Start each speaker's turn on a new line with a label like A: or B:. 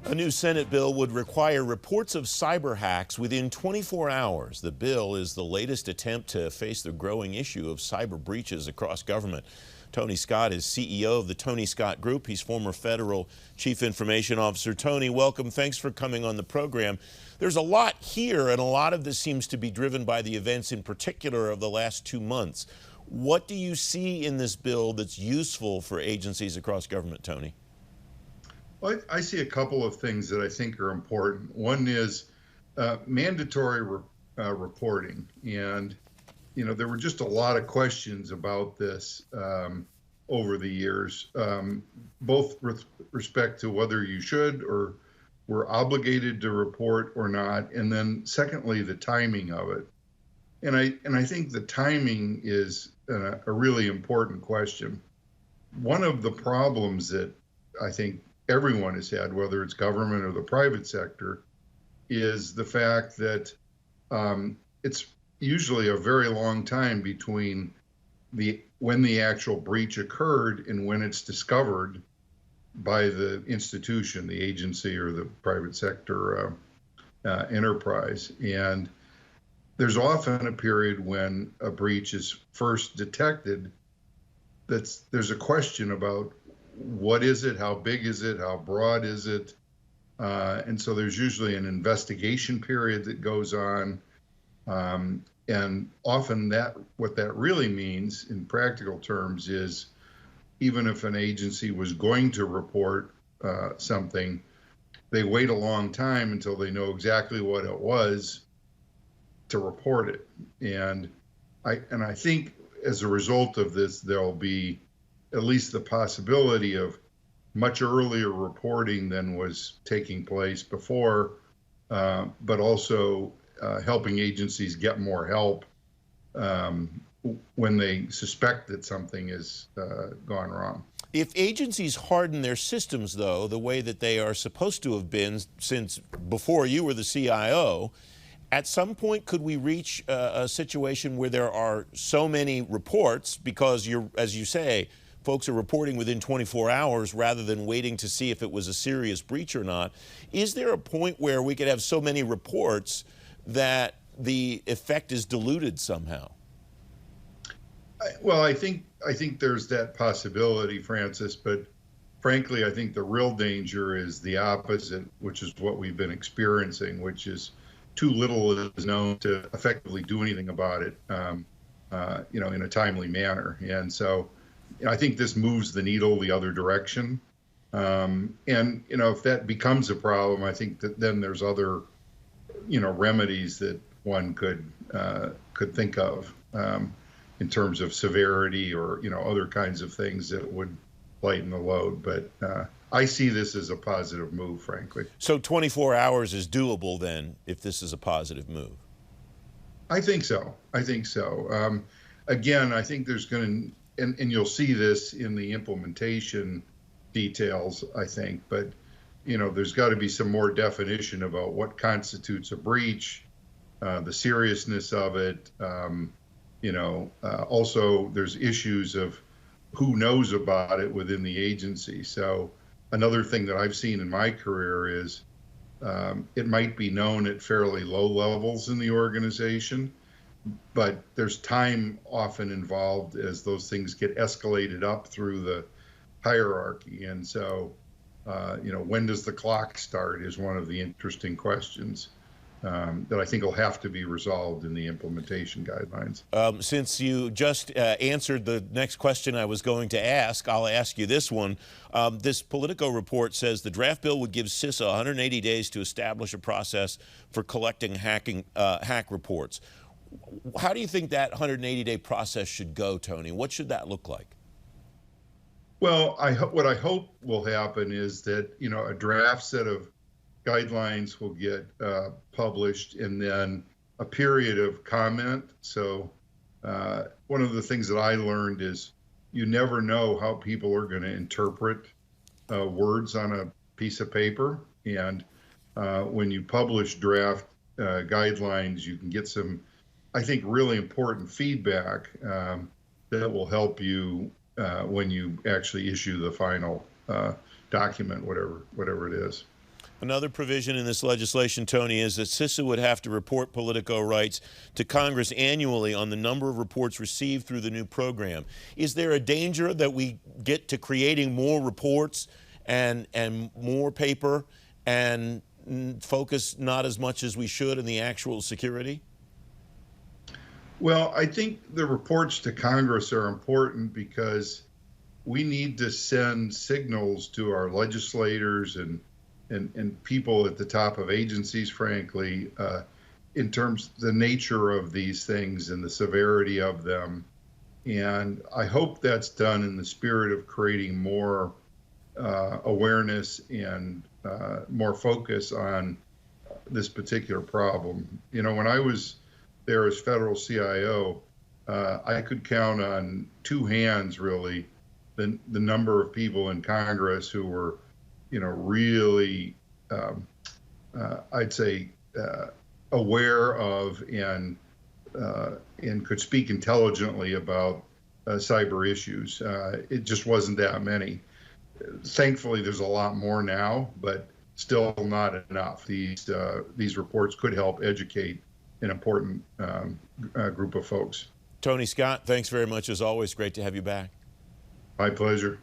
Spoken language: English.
A: A new Senate bill would require reports of cyber hacks within 24 hours. The bill is the latest attempt to face the growing issue of cyber breaches across government. Tony Scott is CEO of the Tony Scott Group. He's former federal chief information officer. Tony, welcome. Thanks for coming on the program. There's a lot here, and a lot of this seems to be driven by the events in particular of the last 2 months. What do you see in this bill that's useful for agencies across government, Tony?
B: Well, I see a couple of things that I think are important. One is mandatory reporting. And, there were just a lot of questions about this over the years, both with respect to whether you should or were obligated to report or not. And then secondly, the timing of it. And I think the timing is a really important question. One of the problems that I think everyone has had, whether it's government or the private sector, is the fact that it's usually a very long time between when the actual breach occurred and when it's discovered by the institution, the agency, or the private sector enterprise. And there's often a period when a breach is first detected there's a question about what is it, how big is it, how broad is it? And so there's usually an investigation period that goes on. And often what that really means in practical terms is even if an agency was going to report something, they wait a long time until they know exactly what it was to report it. And I think as a result of this, there'll be at least the possibility of much earlier reporting than was taking place before, but also helping agencies get more help when they suspect that something has gone wrong.
A: If agencies harden their systems, though, the way that they are supposed to have been since before you were the CIO, at some point could we reach a situation where there are so many reports because as you say, folks are reporting within 24 hours rather than waiting to see if it was a serious breach or not? Is there a point where we could have so many reports that the effect is diluted somehow?
B: Well, I think there's that possibility, Francis, but frankly, I think the real danger is the opposite, which is what we've been experiencing, which is too little is known to effectively do anything about it, in a timely manner. And so I think this moves the needle the other direction. And, if that becomes a problem, I think that then there's other, remedies that one could think of in terms of severity or, other kinds of things that would lighten the load. But I see this as a positive move, frankly.
A: So 24 hours is doable then, if this is a positive move?
B: I think so. Again, I think there's going to, and you'll see this in the implementation details, I think, but there's got to be some more definition about what constitutes a breach, the seriousness of it. Also there's issues of who knows about it within the agency. So another thing that I've seen in my career is it might be known at fairly low levels in the organization, but there's time often involved as those things get escalated up through the hierarchy. And so, when does the clock start is one of the interesting questions that I think will have to be resolved in the implementation guidelines.
A: Since you just answered the next question I was going to ask, I'll ask you this one. This Politico report says the draft bill would give CISA 180 days to establish a process for collecting hack reports. How do you think that 180-day process should go, Tony? What should that look like?
B: Well, what I hope will happen is that, a draft set of guidelines will get published and then a period of comment. So one of the things that I learned is you never know how people are going to interpret words on a piece of paper. And when you publish draft guidelines, you can get some, I think, really important feedback that will help you when you actually issue the final document, whatever it is.
A: Another provision in this legislation, Tony, is that CISA would have to report Politico rights to Congress annually on the number of reports received through the new program. Is there a danger that we get to creating more reports and more paper and focus not as much as we should in the actual security?
B: Well, I think the reports to Congress are important because we need to send signals to our legislators and people at the top of agencies, frankly, in terms of the nature of these things and the severity of them. And I hope that's done in the spirit of creating more awareness and more focus on this particular problem. You know, when I was there as federal CIO, I could count on two hands, really, the number of people in Congress who were, you know, really, I'd say, aware of and could speak intelligently about cyber issues. It just wasn't that many. Thankfully, there's a lot more now, but still not enough. These reports could help educate an important group of folks.
A: Tony Scott, thanks very much as always. Great to have you back.
B: My pleasure.